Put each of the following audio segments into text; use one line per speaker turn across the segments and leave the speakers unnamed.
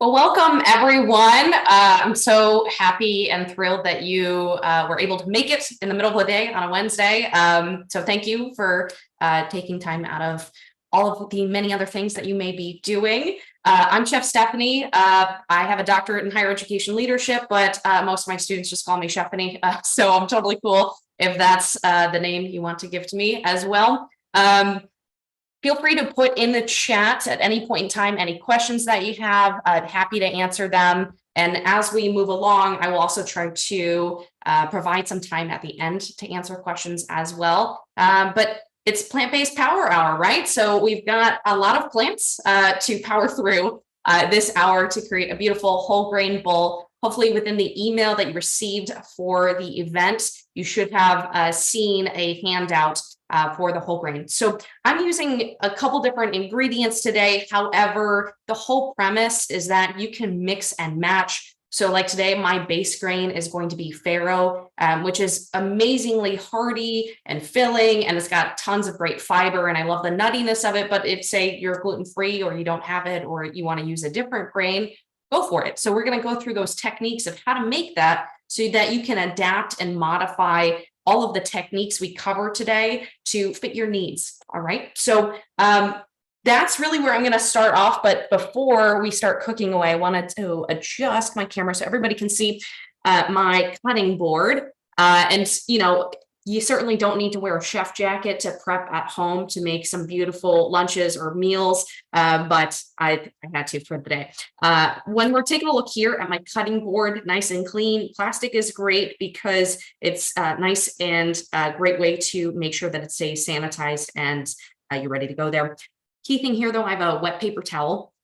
Well, welcome everyone. I'm so happy and thrilled that you were able to make it in the middle of the day on a Wednesday. So thank you for taking time out of all of the many other things that you may be doing. I'm Chef Stephanie. I have a doctorate in higher education leadership, but most of my students just call me Chefany. So I'm totally cool if that's the name you want to give to me as well. Feel free to put in the chat at any point in time any questions that you have. I'm happy to answer them. And as we move along, I will also try to provide some time at the end to answer questions as well. But it's plant-based power hour, right? So we've got a lot of plants to power through this hour to create a beautiful whole grain bowl. Hopefully within the email that you received for the event, you should have seen a handout for the whole grain. So I'm using a couple different ingredients today. However, the whole premise is that you can mix and match. So like today, my base grain is going to be farro, which is amazingly hearty and filling, and it's got tons of great fiber. And I love the nuttiness of it. But if say you're gluten-free or you don't have it, or you want to use a different grain, go for it. So we're going to go through those techniques of how to make that so that you can adapt and modify all of the techniques we cover today to fit your needs. All right. So that's really where I'm going to start off. But before we start cooking away, I wanted to adjust my camera so everybody can see my cutting board. And, you certainly don't need to wear a chef jacket to prep at home to make some beautiful lunches or meals, but I had to for the day. When we're taking a look here at my cutting board, nice and clean, plastic is great because it's nice and a great way to make sure that it stays sanitized and you're ready to go there. Key thing here, though, I have a wet paper towel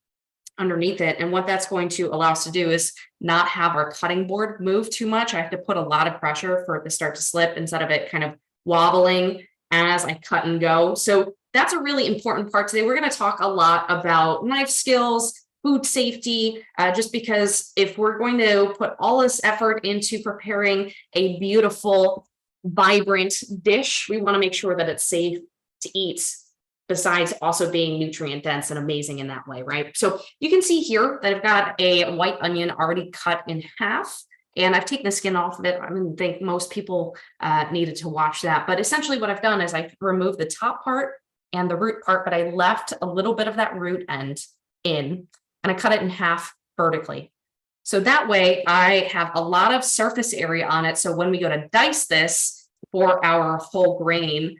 underneath it. And what that's going to allow us to do is not have our cutting board move too much. I have to put a lot of pressure for it to start to slip instead of it kind of wobbling as I cut and go. So that's a really important part today. We're going to talk a lot about knife skills, food safety, just because if we're going to put all this effort into preparing a beautiful, vibrant dish, we want to make sure that it's safe to eat, besides also being nutrient dense and amazing in that way, right? So you can see here that I've got a white onion already cut in half, and I've taken the skin off of it. I didn't think most people needed to watch that, but essentially what I've done is I've removed the top part and the root part, but I left a little bit of that root end in, and I cut it in half vertically. So that way I have a lot of surface area on it. So when we go to dice this for our whole grain,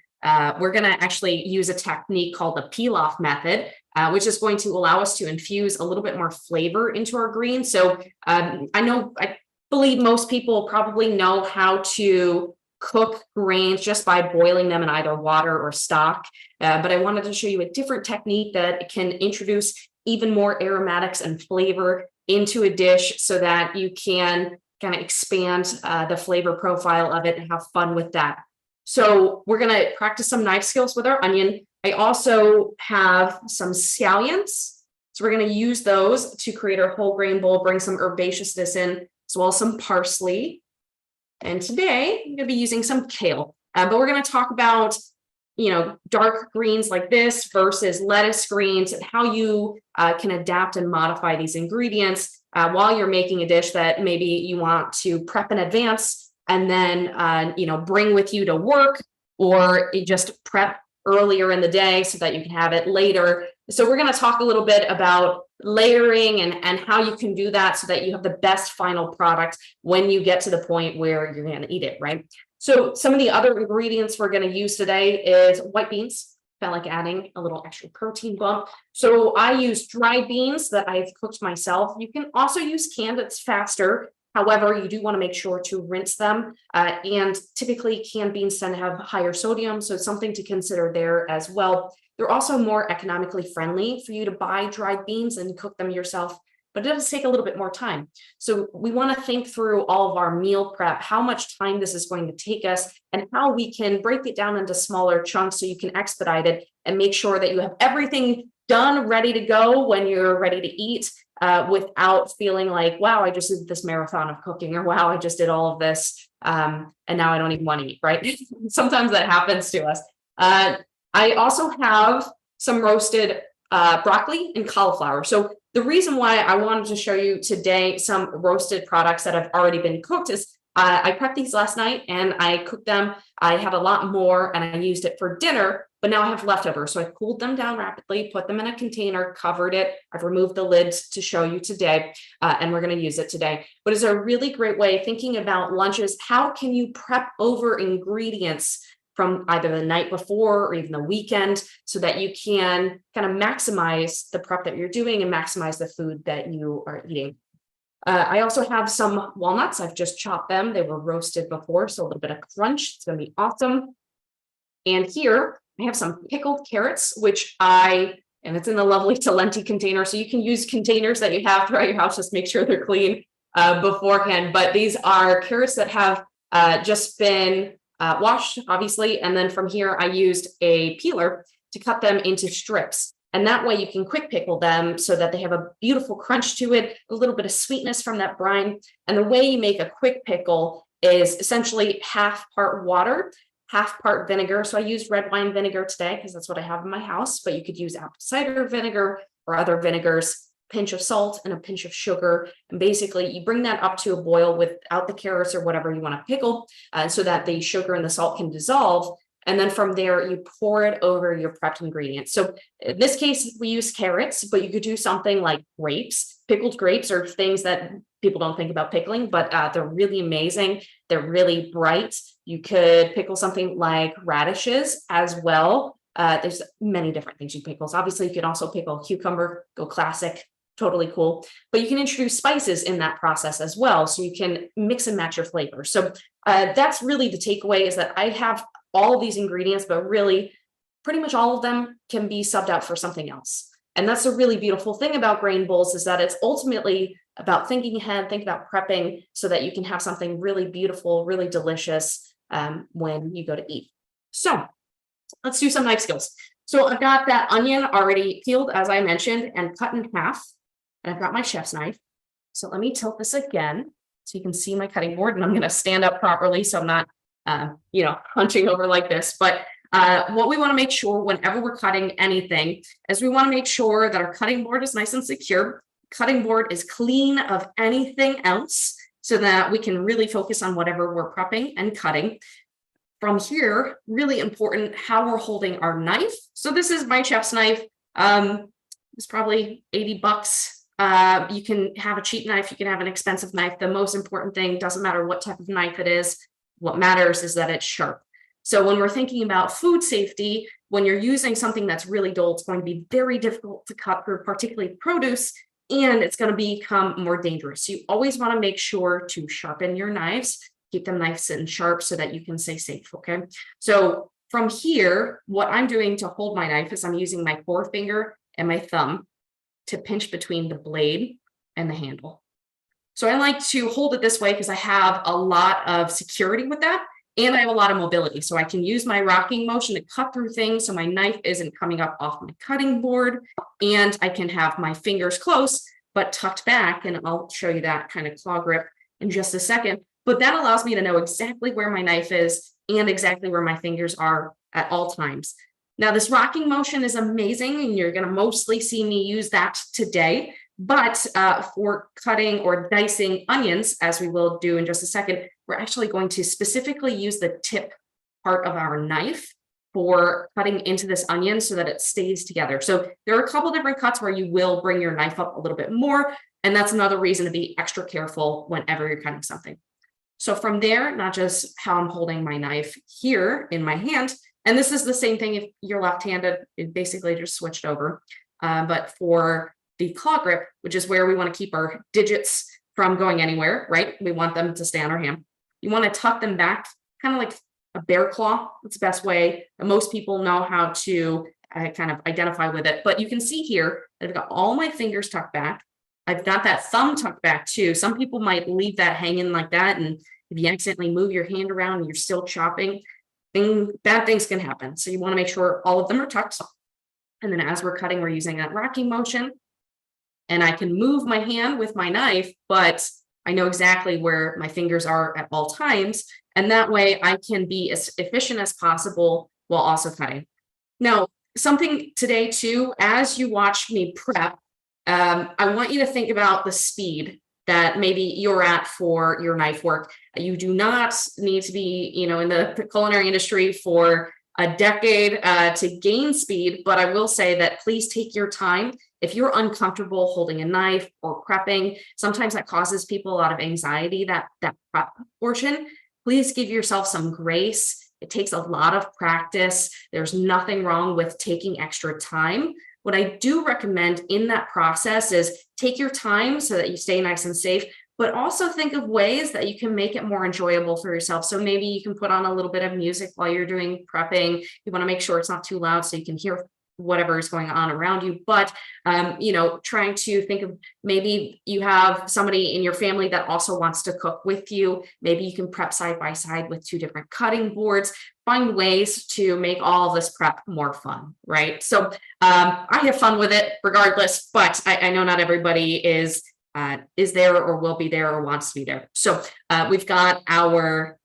we're going to actually use a technique called the peel-off method, which is going to allow us to infuse a little bit more flavor into our greens. So I believe most people probably know how to cook grains just by boiling them in either water or stock. But I wanted to show you a different technique that can introduce even more aromatics and flavor into a dish so that you can kind of expand the flavor profile of it and have fun with that. So we're going to practice some knife skills with our onion. I also have some scallions. So we're going to use those to create our whole grain bowl, bring some herbaceousness in, as well as some parsley. And today I'm going to be using some kale, but we're going to talk about, dark greens like this versus lettuce greens and how you can adapt and modify these ingredients while you're making a dish that maybe you want to prep in advance and then, bring with you to work, or just prep earlier in the day so that you can have it later. So we're going to talk a little bit about layering and how you can do that so that you have the best final product when you get to the point where you're going to eat it, right? So some of the other ingredients we're going to use today is white beans. Felt like adding a little extra protein bump. So I use dried beans that I've cooked myself. You can also use canned, it's faster. However, you do want to make sure to rinse them. And typically canned beans tend to have higher sodium, so it's something to consider there as well. They're also more economically friendly for you to buy dried beans and cook them yourself, but it does take a little bit more time. So we want to think through all of our meal prep, how much time this is going to take us, and how we can break it down into smaller chunks so you can expedite it and make sure that you have everything done, ready to go when you're ready to eat. Without feeling like, wow, I just did this marathon of cooking, or wow, I just did all of this, and now I don't even want to eat, right? Sometimes that happens to us. I also have some roasted broccoli and cauliflower. So The reason why I wanted to show you today some roasted products that have already been cooked is I prepped these last night and I cooked them. I had a lot more and I used it for dinner, but now I have leftovers. So I cooled them down rapidly, put them in a container, covered it. I've removed the lids to show you today, and we're going to use it today. But it's a really great way of thinking about lunches. How can you prep over ingredients from either the night before or even the weekend so that you can kind of maximize the prep that you're doing and maximize the food that you are eating. I also have some walnuts. I've just chopped them. They were roasted before, so a little bit of crunch. It's going to be awesome. And here I have some pickled carrots, and it's in the lovely Talenti container. So you can use containers that you have throughout your house. Just make sure they're clean beforehand. But these are carrots that have just been washed, obviously. And then from here, I used a peeler to cut them into strips. And that way you can quick pickle them so that they have a beautiful crunch to it, a little bit of sweetness from that brine. And the way you make a quick pickle is essentially half part water, half part vinegar. So I used red wine vinegar today because that's what I have in my house, but you could use apple cider vinegar or other vinegars, pinch of salt and a pinch of sugar. And basically you bring that up to a boil without the carrots or whatever you want to pickle so that the sugar and the salt can dissolve. And then from there, you pour it over your prepped ingredients. So in this case, we use carrots, but you could do something like grapes. Pickled grapes are things that people don't think about pickling, but they're really amazing. They're really bright. You could pickle something like radishes as well. There's many different things you pickle. So obviously, you can also pickle cucumber, go classic, totally cool. But you can introduce spices in that process as well. So you can mix and match your flavors. So that's really the takeaway is that I have all of these ingredients, but really pretty much all of them can be subbed out for something else. And that's a really beautiful thing about grain bowls is that it's ultimately about thinking ahead, think about prepping so that you can have something really beautiful, really delicious when you go to eat. So let's do some knife skills. So I've got that onion already peeled, as I mentioned, and cut in half. And I've got my chef's knife. So let me tilt this again so you can see my cutting board. And I'm going to stand up properly so I'm not hunching over like this. But what we want to make sure whenever we're cutting anything is we want to make sure that our cutting board is nice and secure. Cutting board is clean of anything else so that we can really focus on whatever we're prepping and cutting. From here, really important how we're holding our knife. So this is my chef's knife. It's probably $80. You can have a cheap knife, you can have an expensive knife. The most important thing, doesn't matter what type of knife it is, what matters is that it's sharp. So when we're thinking about food safety, when you're using something that's really dull, it's going to be very difficult to cut through, particularly produce, and it's going to become more dangerous. So you always want to make sure to sharpen your knives, keep them nice and sharp so that you can stay safe, okay? So from here, what I'm doing to hold my knife is I'm using my forefinger and my thumb to pinch between the blade and the handle. So I like to hold it this way because I have a lot of security with that and I have a lot of mobility. So I can use my rocking motion to cut through things so my knife isn't coming up off my cutting board, and I can have my fingers close but tucked back, and I'll show you that kind of claw grip in just a second. But that allows me to know exactly where my knife is and exactly where my fingers are at all times. Now, this rocking motion is amazing, and you're going to mostly see me use that today. But for cutting or dicing onions, as we will do in just a second, we're actually going to specifically use the tip part of our knife for cutting into this onion so that it stays together. So there are a couple different cuts where you will bring your knife up a little bit more, and that's another reason to be extra careful whenever you're cutting something. So from there, not just how I'm holding my knife here in my hand, and this is the same thing if you're left-handed, it basically just switched over. But for the claw grip, which is where we want to keep our digits from going anywhere, right? We want them to stay on our hand. You want to tuck them back, kind of like a bear claw. That's the best way. Most people know how to kind of identify with it. But you can see here that I've got all my fingers tucked back. I've got that thumb tucked back too. Some people might leave that hanging like that. And if you accidentally move your hand around and you're still chopping, bad things can happen. So you want to make sure all of them are tucked. And then as we're cutting, we're using that rocking motion. And I can move my hand with my knife, but I know exactly where my fingers are at all times. And that way I can be as efficient as possible while also cutting. Now, something today too, as you watch me prep, I want you to think about the speed that maybe you're at for your knife work. You do not need to be, in the culinary industry for a decade to gain speed, but I will say that please take your time. If you're uncomfortable holding a knife or prepping, sometimes that causes people a lot of anxiety, that prep portion. Please give yourself some grace. It takes a lot of practice. There's nothing wrong with taking extra time. What I do recommend in that process is take your time so that you stay nice and safe, but also think of ways that you can make it more enjoyable for yourself. So maybe you can put on a little bit of music while you're doing prepping. You want to make sure it's not too loud so you can hear whatever is going on around you, but trying to think of, maybe you have somebody in your family that also wants to cook with you. Maybe you can prep side by side with 2 different cutting boards. Find ways to make all of this prep more fun, right? So I have fun with it regardless, but I know not everybody is there or will be there or wants to be there. So we've got our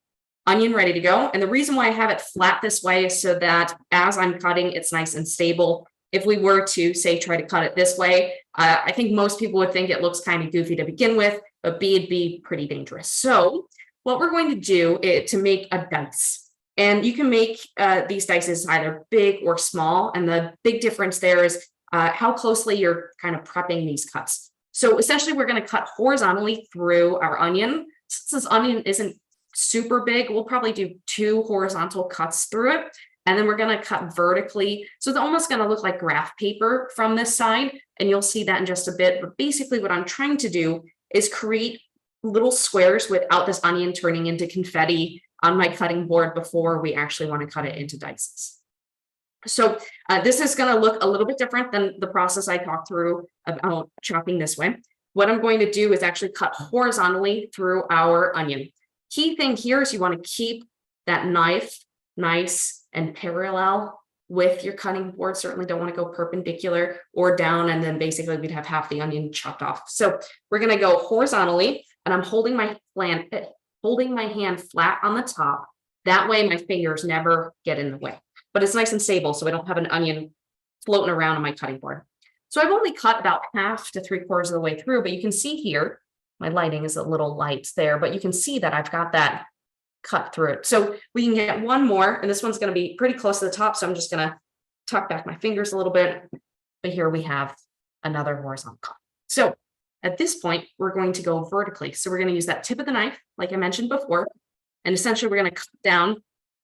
onion ready to go. And the reason why I have it flat this way is so that as I'm cutting, it's nice and stable. If we were to say, try to cut it this way, I think most people would think it looks kind of goofy to begin with, but it'd be pretty dangerous. So what we're going to do is to make a dice. And you can make these dices either big or small. And the big difference there is how closely you're kind of prepping these cuts. So essentially, we're going to cut horizontally through our onion. Since this onion isn't super big, we'll probably do 2 horizontal cuts through it. And then we're going to cut vertically. So it's almost going to look like graph paper from this side. And you'll see that in just a bit. But basically what I'm trying to do is create little squares without this onion turning into confetti on my cutting board before we actually want to cut it into dices. So this is going to look a little bit different than the process I talked through about chopping this way. What I'm going to do is actually cut horizontally through our onion. Key thing here is you want to keep that knife nice and parallel with your cutting board. Certainly don't want to go perpendicular or down, and then basically we'd have half the onion chopped off. So we're going to go horizontally, and I'm holding my hand flat on the top. That way my fingers never get in the way, but it's nice and stable so I don't have an onion floating around on my cutting board. So I've only cut about 1/2 to 3/4 of the way through, but you can see here, my lighting is a little light there, but you can see that I've got that cut through it. So we can get one more, and this one's going to be pretty close to the top. So I'm just going to tuck back my fingers a little bit, but here we have another horizontal cut. So at this point, we're going to go vertically. So we're going to use that tip of the knife, like I mentioned before, and essentially we're going to cut down,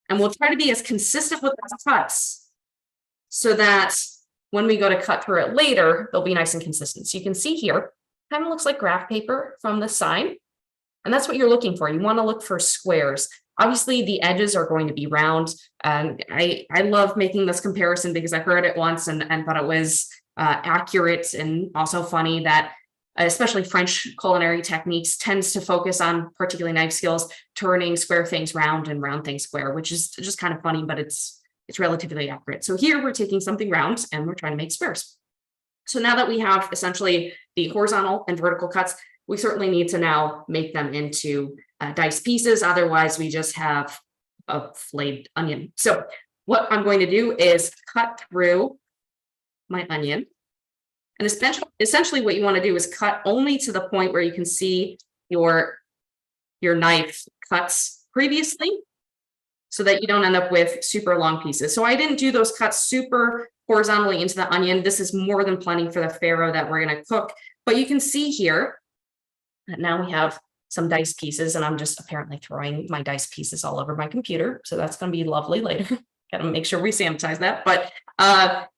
and we'll try to be as consistent with the cuts so that when we go to cut through it later, they'll be nice and consistent. So you can see here, kind of looks like graph paper from the side. And that's what you're looking for. You want to look for squares. Obviously, the edges are going to be round. And I love making this comparison because I heard it once and thought it was accurate, and also funny that especially French culinary techniques tends to focus on, particularly knife skills, turning square things round and round things square, which is just kind of funny, but it's relatively accurate. So here we're taking something round and we're trying to make squares. So now that we have essentially the horizontal and vertical cuts, we certainly need to now make them into dice pieces. Otherwise, we just have a flayed onion. So what I'm going to do is cut through my onion. And essentially what you want to do is cut only to the point where you can see your knife cuts previously, so that you don't end up with super long pieces. So I didn't do those cuts super horizontally into the onion. This is more than plenty for the farro that we're going to cook. But you can see here that now we have some dice pieces, and I'm just apparently throwing my dice pieces all over my computer. So that's going to be lovely later. Got to make sure we sanitize that. But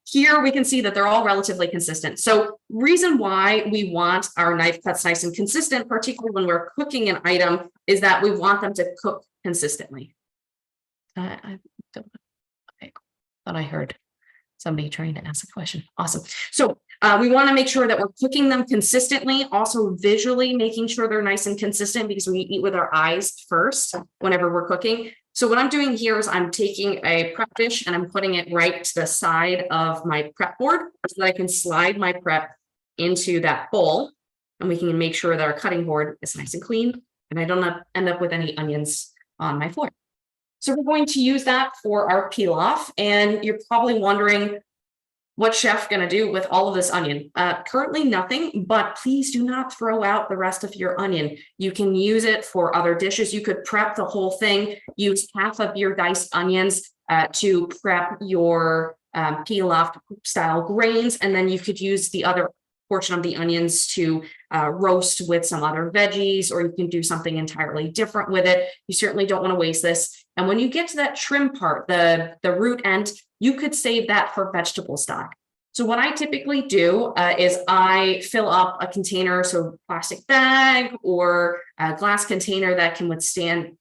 here we can see that they're all relatively consistent. So reason why we want our knife cuts nice and consistent, particularly when we're cooking an item, is that we want them to cook consistently. I don't know. Okay. Thought I heard somebody trying to ask a question. Awesome. So we want to make sure that we're cooking them consistently, also visually making sure they're nice and consistent, because we eat with our eyes first whenever we're cooking. So what I'm doing here is I'm taking a prep dish and I'm putting it right to the side of my prep board so that I can slide my prep into that bowl, and we can make sure that our cutting board is nice and clean and I don't end up with any onions on my floor. So we're going to use that for our pilaf, and you're probably wondering, What's chef going to do with all of this onion? Currently nothing, but please do not throw out the rest of your onion. You can use it for other dishes. You could prep the whole thing, use half of your diced onions to prep your pilaf style grains, and then you could use the other portion of the onions to roast with some other veggies, or you can do something entirely different with it. You certainly don't want to waste this. And when you get to that trim part, the root end, you could save that for vegetable stock. So what I typically do is I fill up a container, so plastic bag or a glass container that can withstand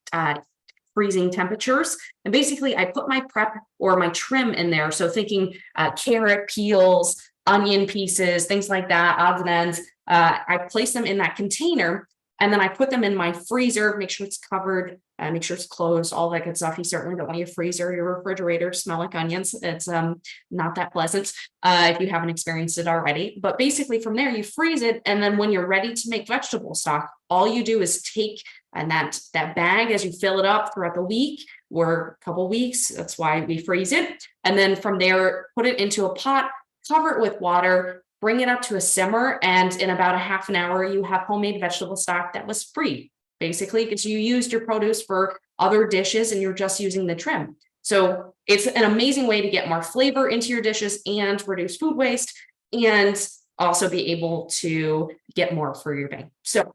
freezing temperatures. And basically I put my prep or my trim in there. So thinking carrot peels, onion pieces, things like that, odds and ends. I place them in that container, and then I put them in my freezer, make sure it's covered, make sure it's closed, all that good stuff. You certainly don't want your freezer, your refrigerator smell like onions. It's not that pleasant if you haven't experienced it already. But basically from there, you freeze it. And then when you're ready to make vegetable stock, all you do is take and that bag as you fill it up throughout the week or a couple weeks. That's why we freeze it. And then from there, put it into a pot, cover it with water, bring it up to a simmer, and in about a half an hour, you have homemade vegetable stock that was free, basically, because you used your produce for other dishes and you're just using the trim. So it's an amazing way to get more flavor into your dishes and reduce food waste, and also be able to get more for your bang. So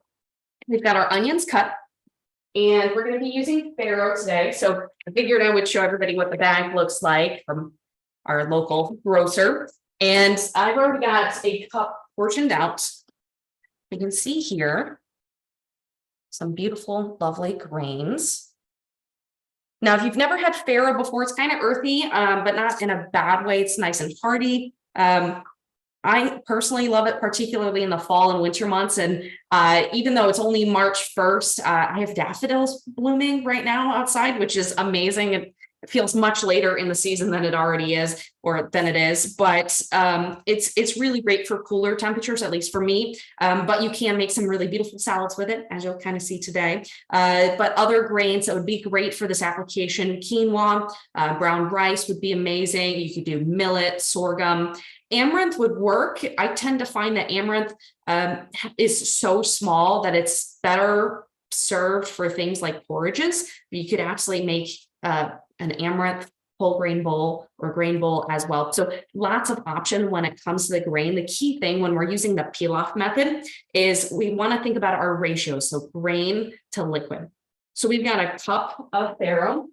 we've got our onions cut, and we're going to be using farro today. So I figured I would show everybody what the bag looks like from our local grocer. And I've already got a cup portioned out. You can see here some beautiful, lovely grains. Now, if you've never had farro before, it's kind of earthy, but not in a bad way. It's nice and hearty. I personally love it, particularly in the fall and winter months. And even though it's only March 1st, I have daffodils blooming right now outside, which is amazing. It feels much later in the season than it already is, or than it is, but it's really great for cooler temperatures, at least for me. But you can make some really beautiful salads with it, as you'll kind of see today. But other grains that would be great for this application: quinoa, brown rice would be amazing. You could do millet, sorghum. Amaranth would work. I tend to find that amaranth is so small that it's better served for things like porridges. You could absolutely make an amaranth whole grain bowl or grain bowl as well. So lots of option when it comes to the grain. The key thing when we're using the pilaf method is we want to think about our ratios. So grain to liquid. So we've got a cup of farro,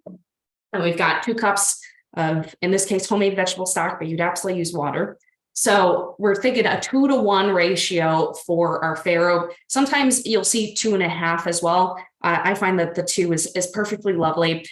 and we've got 2 cups of, in this case, homemade vegetable stock, but you'd absolutely use water. So we're thinking a 2-to-1 ratio for our farro. Sometimes you'll see 2.5 as well. I find that the 2 is perfectly lovely.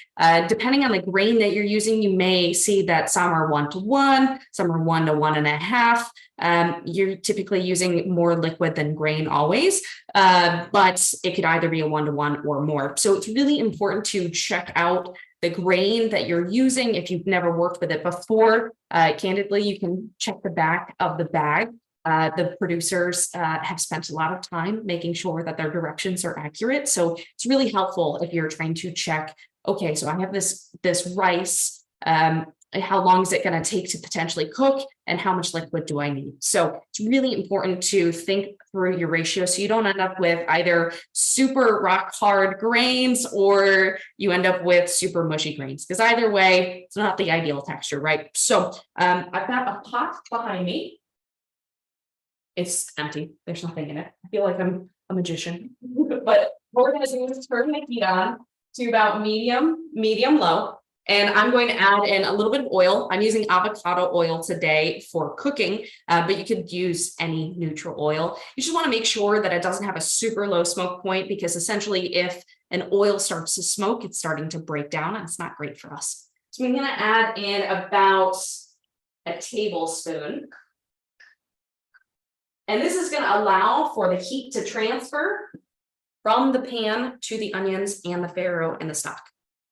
Depending on the grain that you're using, you may see that some are 1-to-1, some are 1 to 1.5. You're typically using more liquid than grain always, but it could either be a 1-to-1 or more. So it's really important to check out the grain that you're using. If you've never worked with it before, candidly, you can check the back of the bag. The producers have spent a lot of time making sure that their directions are accurate. So it's really helpful if you're trying to check, okay, so I have this rice, how long is it going to take to potentially cook, and how much liquid do I need? So it's really important to think through your ratio so you don't end up with either super rock hard grains or you end up with super mushy grains, because either way, it's not the ideal texture, right? So I've got a pot behind me. It's empty. There's nothing in it. I feel like I'm a magician. But what we're going to do is turn the heat on to about medium low. And I'm going to add in a little bit of oil. I'm using avocado oil today for cooking, but you could use any neutral oil. You just want to make sure that it doesn't have a super low smoke point, because essentially if an oil starts to smoke, it's starting to break down and it's not great for us. So I'm going to add in about a tablespoon. And this is going to allow for the heat to transfer from the pan to the onions and the farro and the stock.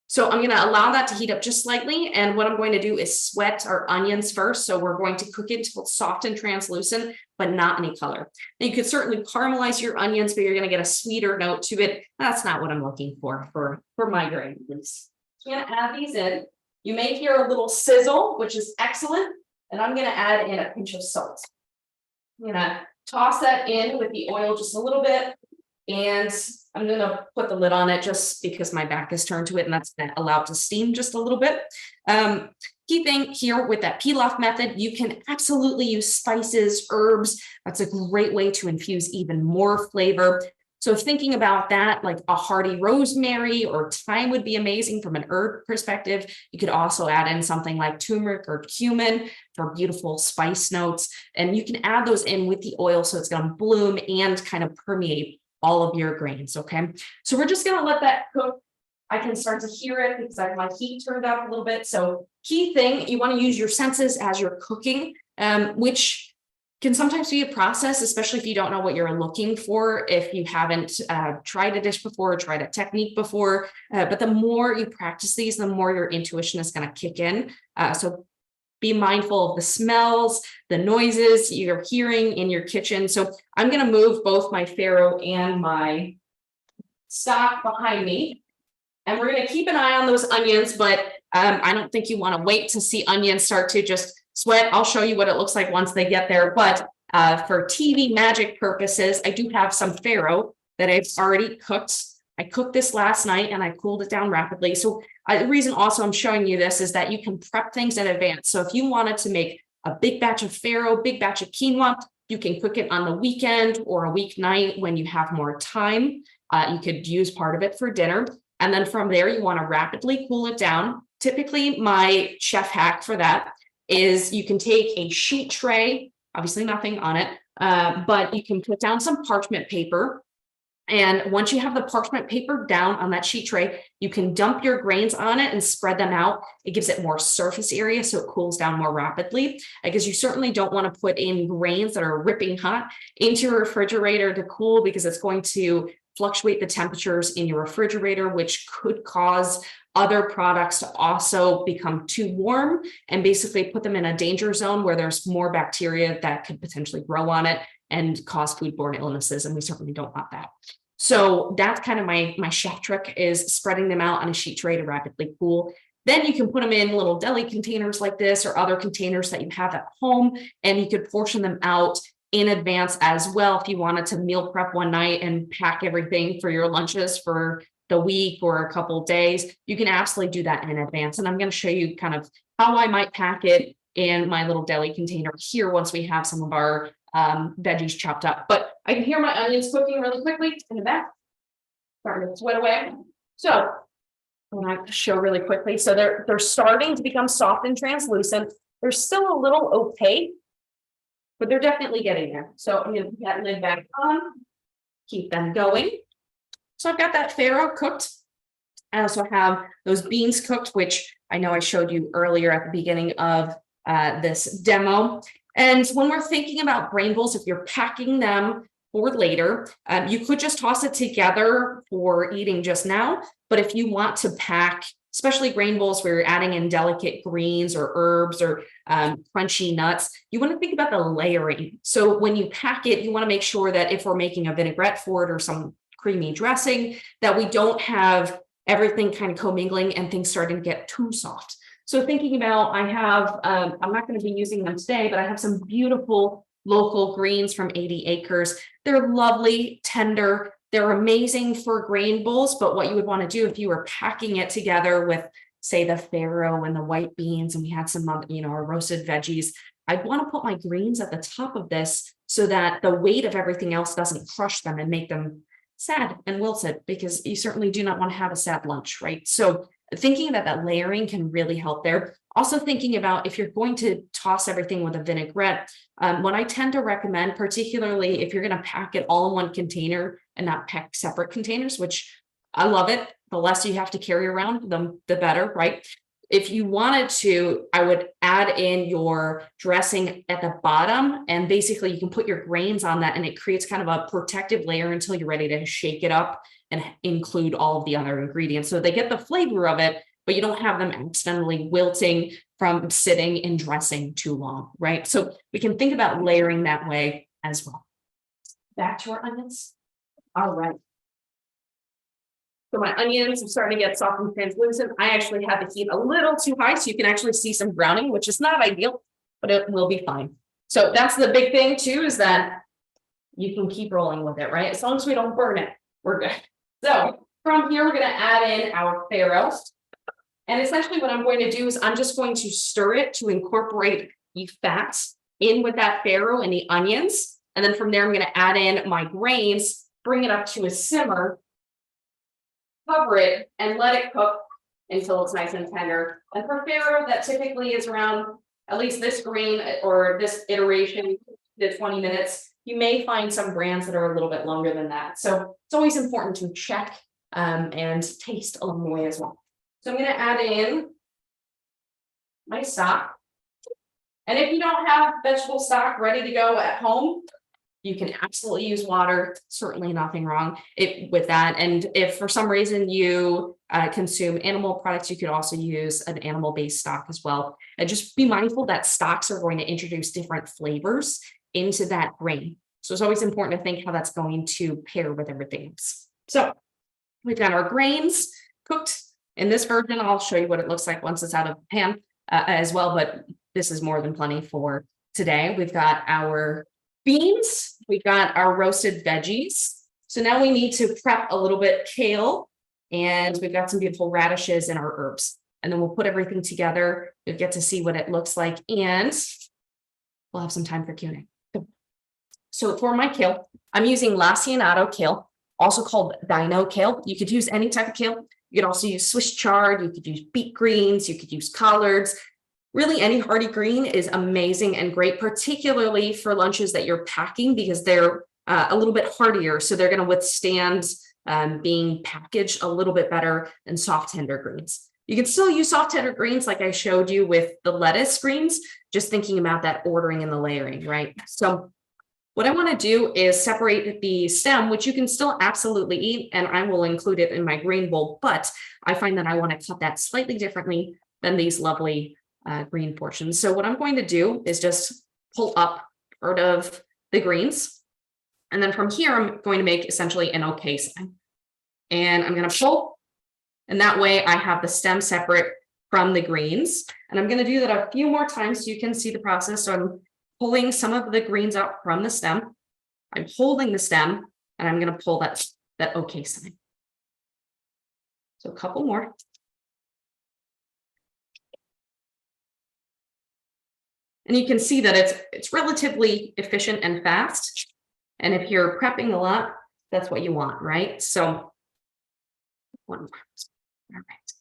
So I'm going to allow that to heat up just slightly. And what I'm going to do is sweat our onions first. So we're going to cook it until it's soft and translucent, but not any color. Now you could certainly caramelize your onions, but you're going to get a sweeter note to it. That's not what I'm looking for my grain. So I'm going to add these in. You may hear a little sizzle, which is excellent. and I'm going to add in a pinch of salt. I'm going to toss that in with the oil just a little bit, and I'm going to put the lid on it just because my back is turned to it, and that's going to allow it to steam just a little bit. Key thing here with that pilaf method, you can absolutely use spices, herbs. That's a great way to infuse even more flavor. So thinking about that, like a hearty rosemary or thyme would be amazing from an herb perspective. You could also add in something like turmeric or cumin for beautiful spice notes. And you can add those in with the oil so it's going to bloom and kind of permeate all of your grains, okay? So we're just going to let that cook. I can start to hear it because I have my heat turned up a little bit. So key thing, you want to use your senses as you're cooking, which can sometimes be a process, especially if you don't know what you're looking for, if you haven't tried a dish before, or tried a technique before. But the more you practice these, the more your intuition is going to kick in. So be mindful of the smells, the noises you're hearing in your kitchen. So I'm going to move both my farro and my stock behind me. And we're going to keep an eye on those onions, but I don't think you want to wait to see onions start to just sweat. I'll show you what it looks like once they get there. But for TV magic purposes, I do have some farro that I've already cooked. I cooked this last night and I cooled it down rapidly. So the reason also I'm showing you this is that you can prep things in advance. So if you wanted to make a big batch of farro, big batch of quinoa, you can cook it on the weekend or a weeknight when you have more time. You could use part of it for dinner. And then from there, you want to rapidly cool it down. Typically, my chef hack for that is you can take a sheet tray, obviously nothing on it, but you can put down some parchment paper. And once you have the parchment paper down on that sheet tray, you can dump your grains on it and spread them out. It gives it more surface area, so it cools down more rapidly. Because you certainly don't want to put in grains that are ripping hot into your refrigerator to cool, because it's going to fluctuate the temperatures in your refrigerator, which could cause other products to also become too warm and basically put them in a danger zone where there's more bacteria that could potentially grow on it and cause foodborne illnesses. And we certainly don't want that. So that's kind of my chef trick, is spreading them out on a sheet tray to rapidly cool. Then you can put them in little deli containers like this or other containers that you have at home, and you could portion them out in advance as well. If you wanted to meal prep one night and pack everything for your lunches for the week or a couple of days, you can absolutely do that in advance. And I'm going to show you kind of how I might pack it in my little deli container here once we have some of our veggies chopped up. But I can hear my onions cooking really quickly in the back, starting to sweat away. So I'm going to show really quickly. So they're starting to become soft and translucent. They're still a little opaque, but they're definitely getting there. So I'm going to put that lid back on, keep them going. So I've got that farro cooked. I also have those beans cooked, which I know I showed you earlier at the beginning of this demo. And when we're thinking about grain bowls, if you're packing them for later, you could just toss it together for eating just now. But if you want to pack, especially grain bowls where you're adding in delicate greens or herbs or crunchy nuts, you want to think about the layering. So when you pack it, you want to make sure that if we're making a vinaigrette for it or some creamy dressing, that we don't have everything kind of commingling and things starting to get too soft. So thinking about, I have, I'm not going to be using them today, but I have some beautiful local greens from 80 acres. They're lovely, tender. They're amazing for grain bowls, but what you would want to do if you were packing it together with, say, the farro and the white beans, and we had some, our roasted veggies, I'd want to put my greens at the top of this so that the weight of everything else doesn't crush them and make them sad and wilted, because you certainly do not want to have a sad lunch, right? So thinking about that layering can really help there. Also thinking about if you're going to toss everything with a vinaigrette, what I tend to recommend, particularly if you're going to pack it all in one container and not pack separate containers, which I love it. The less you have to carry around, the better, right? If you wanted to, I would add in your dressing at the bottom, and basically you can put your grains on that and it creates kind of a protective layer until you're ready to shake it up and include all of the other ingredients. So they get the flavor of it, but you don't have them accidentally wilting from sitting in dressing too long, right? So we can think about layering that way as well. Back to our onions. All right. So my onions are starting to get soft and translucent. I actually had the heat a little too high, so you can actually see some browning, which is not ideal, but it will be fine. So that's the big thing too, is that you can keep rolling with it, right? As long as we don't burn it, we're good. So from here, we're going to add in our farro. And essentially what I'm going to do is I'm just going to stir it to incorporate the fats in with that farro and the onions. And then from there, I'm going to add in my grains, bring it up to a simmer, cover it, and let it cook until it's nice and tender. And for farro, that typically is around, at least this grain or this iteration, the 20 minutes. You may find some brands that are a little bit longer than that. So it's always important to check and taste along the way as well. So I'm going to add in my stock. And if you don't have vegetable stock ready to go at home, you can absolutely use water. Certainly nothing wrong with that. And if for some reason you consume animal products, you could also use an animal-based stock as well. And just be mindful that stocks are going to introduce different flavors into that grain. So it's always important to think how that's going to pair with everything else. So we've got our grains cooked. In this version, I'll show you what it looks like once it's out of the pan as well, but this is more than plenty for today. We've got our beans, we've got our roasted veggies. So now we need to prep a little bit kale, and we've got some beautiful radishes and our herbs. And then we'll put everything together. You'll get to see what it looks like, and we'll have some time for Q&A. So for my kale, I'm using Lacinato kale, also called dino kale. You could use any type of kale. You could also use Swiss chard, you could use beet greens, you could use collards. Really, any hearty green is amazing and great, particularly for lunches that you're packing, because they're a little bit heartier. So they're going to withstand being packaged a little bit better than soft tender greens. You can still use soft tender greens like I showed you with the lettuce greens, just thinking about that ordering and the layering, right? So what I want to do is separate the stem, which you can still absolutely eat, and I will include it in my green bowl, but I find that I want to cut that slightly differently than these lovely green portions. So what I'm going to do is just pull up part of the greens, and then from here, I'm going to make essentially an okay sign. And I'm going to pull, and that way I have the stem separate from the greens. And I'm going to do that a few more times so you can see the process. So I'm pulling some of the greens out from the stem. I'm holding the stem, and I'm going to pull that okay sign. So a couple more. And you can see that it's relatively efficient and fast. And if you're prepping a lot, that's what you want, right? So one more. All right.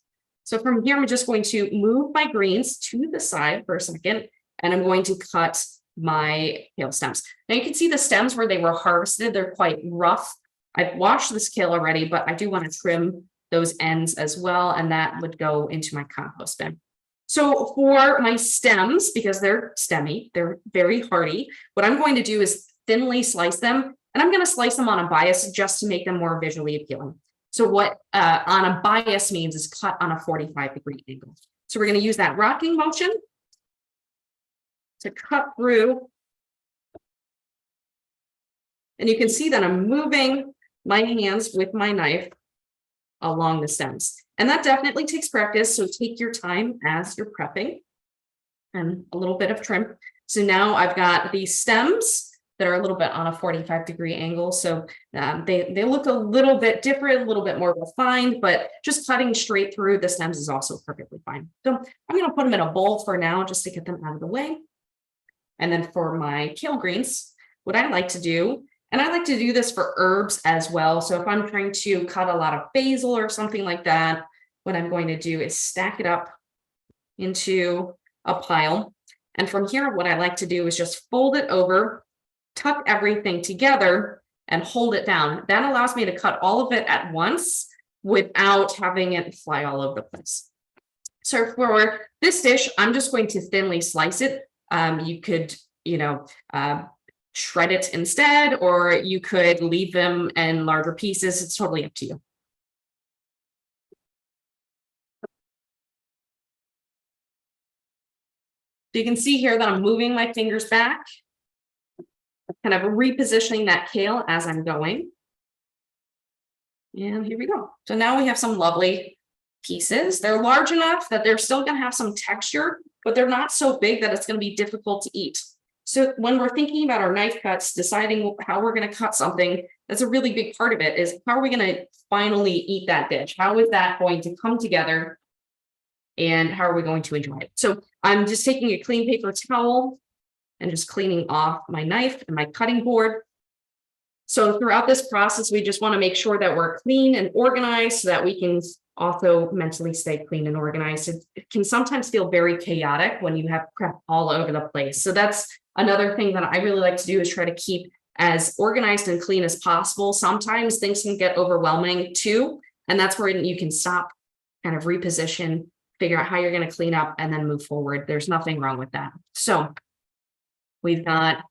So from here, I'm just going to move my greens to the side for a second, and I'm going to cut my kale stems. Now you can see the stems where they were harvested, they're quite rough. I've washed this kale already, but I do want to trim those ends as well, and that would go into my compost bin. So for my stems, because they're stemmy, they're very hardy, what I'm going to do is thinly slice them, and I'm going to slice them on a bias just to make them more visually appealing. So what on a bias means is cut on a 45-degree angle. So we're going to use that rocking motion to cut through. And you can see that I'm moving my hands with my knife along the stems. And that definitely takes practice. So take your time as you're prepping, and a little bit of trim. So now I've got these stems that are a little bit on a 45-degree angle. So they look a little bit different, a little bit more refined, but just cutting straight through the stems is also perfectly fine. So I'm going to put them in a bowl for now, just to get them out of the way. And then for my kale greens, what I like to do, and I like to do this for herbs as well. So if I'm trying to cut a lot of basil or something like that, what I'm going to do is stack it up into a pile. And from here, what I like to do is just fold it over, tuck everything together, and hold it down. That allows me to cut all of it at once without having it fly all over the place. So for this dish, I'm just going to thinly slice it. You could, shred it instead, or you could leave them in larger pieces. It's totally up to you. So you can see here that I'm moving my fingers back, kind of repositioning that kale as I'm going. And here we go. So now we have some lovely pieces. They're large enough that they're still going to have some texture, but they're not so big that it's going to be difficult to eat. So when we're thinking about our knife cuts, deciding how we're going to cut something, that's a really big part of it, is how are we going to finally eat that dish? How is that going to come together? And how are we going to enjoy it? So I'm just taking a clean paper towel and just cleaning off my knife and my cutting board. So throughout this process, we just want to make sure that we're clean and organized so that we can also mentally stay clean and organized. It can sometimes feel very chaotic when you have prep all over the place. So that's another thing that I really like to do, is try to keep as organized and clean as possible. Sometimes things can get overwhelming too, and that's where you can stop, kind of reposition, figure out how you're going to clean up, and then move forward. There's nothing wrong with that. So we've got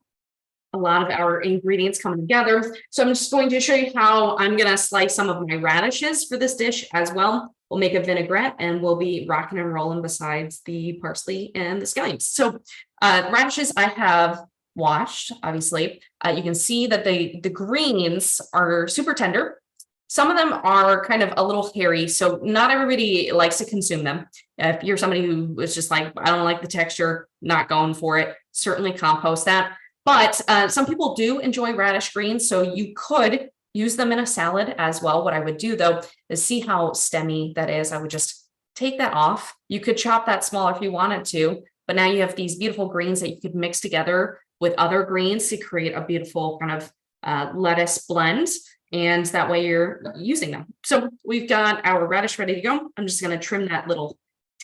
a lot of our ingredients coming together. So I'm just going to show you how I'm going to slice some of my radishes for this dish as well. We'll make a vinaigrette and we'll be rocking and rolling besides the parsley and the scallions. So radishes I have washed, obviously. You can see that the greens are super tender. Some of them are kind of a little hairy, so not everybody likes to consume them. If you're somebody who is just like, I don't like the texture, not going for it, certainly compost that. But some people do enjoy radish greens, so you could use them in a salad as well. What I would do though is see how stemmy that is. I would just take that off. You could chop that smaller if you wanted to, but now you have these beautiful greens that you could mix together with other greens to create a beautiful kind of lettuce blend. And that way you're using them. So we've got our radish ready to go. I'm just going to trim that little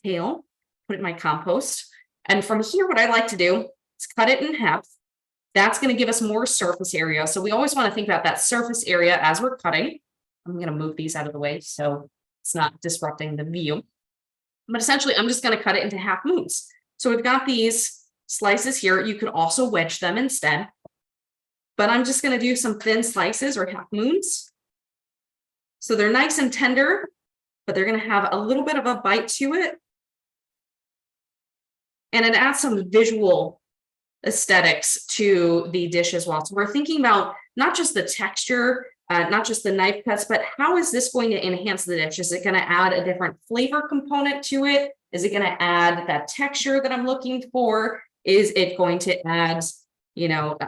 tail, put it in my compost. And from here, what I like to do is cut it in half. That's going to give us more surface area. So we always want to think about that surface area as we're cutting. I'm going to move these out of the way so it's not disrupting the view. But essentially, I'm just going to cut it into half moons. So we've got these slices here. You could also wedge them instead. But I'm just going to do some thin slices or half moons. So they're nice and tender, but they're going to have a little bit of a bite to it. And it adds some visual aesthetics to the dish as well. So we're thinking about not just the texture, not just the knife cuts, but how is this going to enhance the dish? Is it going to add a different flavor component to it? Is it going to add that texture that I'm looking for? Is it going to add,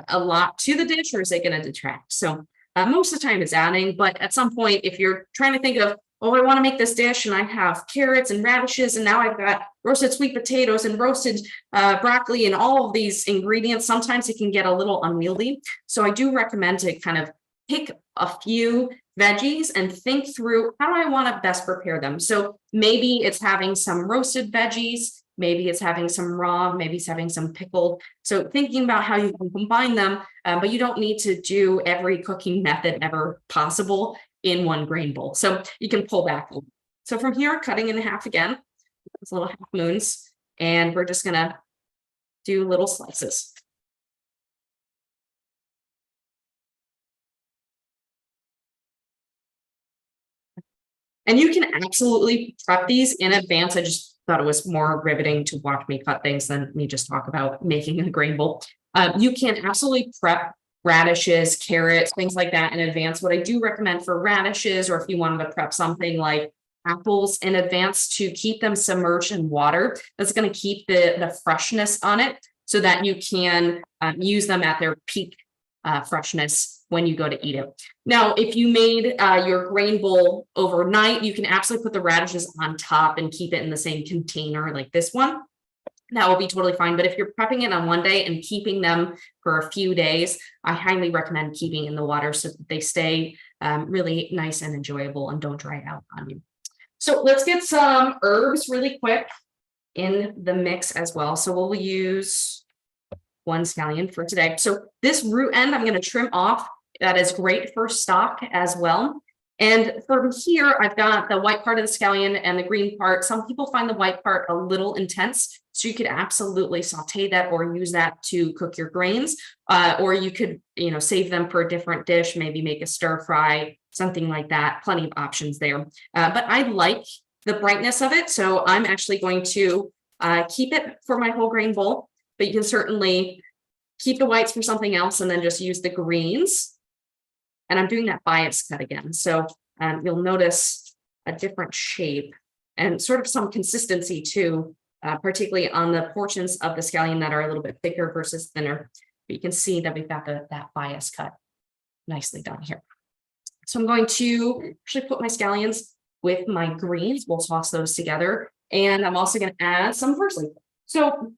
a lot to the dish, or is it going to detract? So most of the time it's adding, but at some point, if you're trying to think of, oh, I want to make this dish and I have carrots and radishes, and now I've got roasted sweet potatoes and roasted broccoli and all of these ingredients, sometimes it can get a little unwieldy. So I do recommend to kind of pick a few veggies and think through, how do I want to best prepare them? So maybe it's having some roasted veggies, maybe it's having some raw, maybe it's having some pickled. So thinking about how you can combine them, but you don't need to do every cooking method ever possible in one grain bowl. So you can pull back. So from here, cutting in half again, those little half moons, and we're just gonna do little slices. And you can absolutely prep these in advance. I just thought it was more riveting to watch me cut things than me just talk about making a grain bowl. You can absolutely prep radishes, carrots, things like that in advance. What I do recommend for radishes, or if you wanted to prep something like apples in advance, to keep them submerged in water. That's going to keep the freshness on it so that you can use them at their peak freshness when you go to eat it. Now, if you made your grain bowl overnight, you can absolutely put the radishes on top and keep it in the same container like this one. That will be totally fine. But if you're prepping it on one day and keeping them for a few days, I highly recommend keeping in the water so that they stay really nice and enjoyable and don't dry out on you. So let's get some herbs really quick in the mix as well. So we'll use one scallion for today. So this root end, I'm going to trim off. That is great for stock as well. And from here, I've got the white part of the scallion and the green part. Some people find the white part a little intense, so you could absolutely saute that or use that to cook your grains, or you could, save them for a different dish, maybe make a stir fry, something like that. Plenty of options there. But I like the brightness of it, so I'm actually going to keep it for my whole grain bowl, but you can certainly keep the whites for something else and then just use the greens. And I'm doing that bias cut again. So you'll notice a different shape and sort of some consistency too particularly on the portions of the scallion that are a little bit thicker versus thinner. But you can see that we've got that bias cut nicely done here. So I'm going to actually put my scallions with my greens. We'll toss those together. And I'm also going to add some parsley. So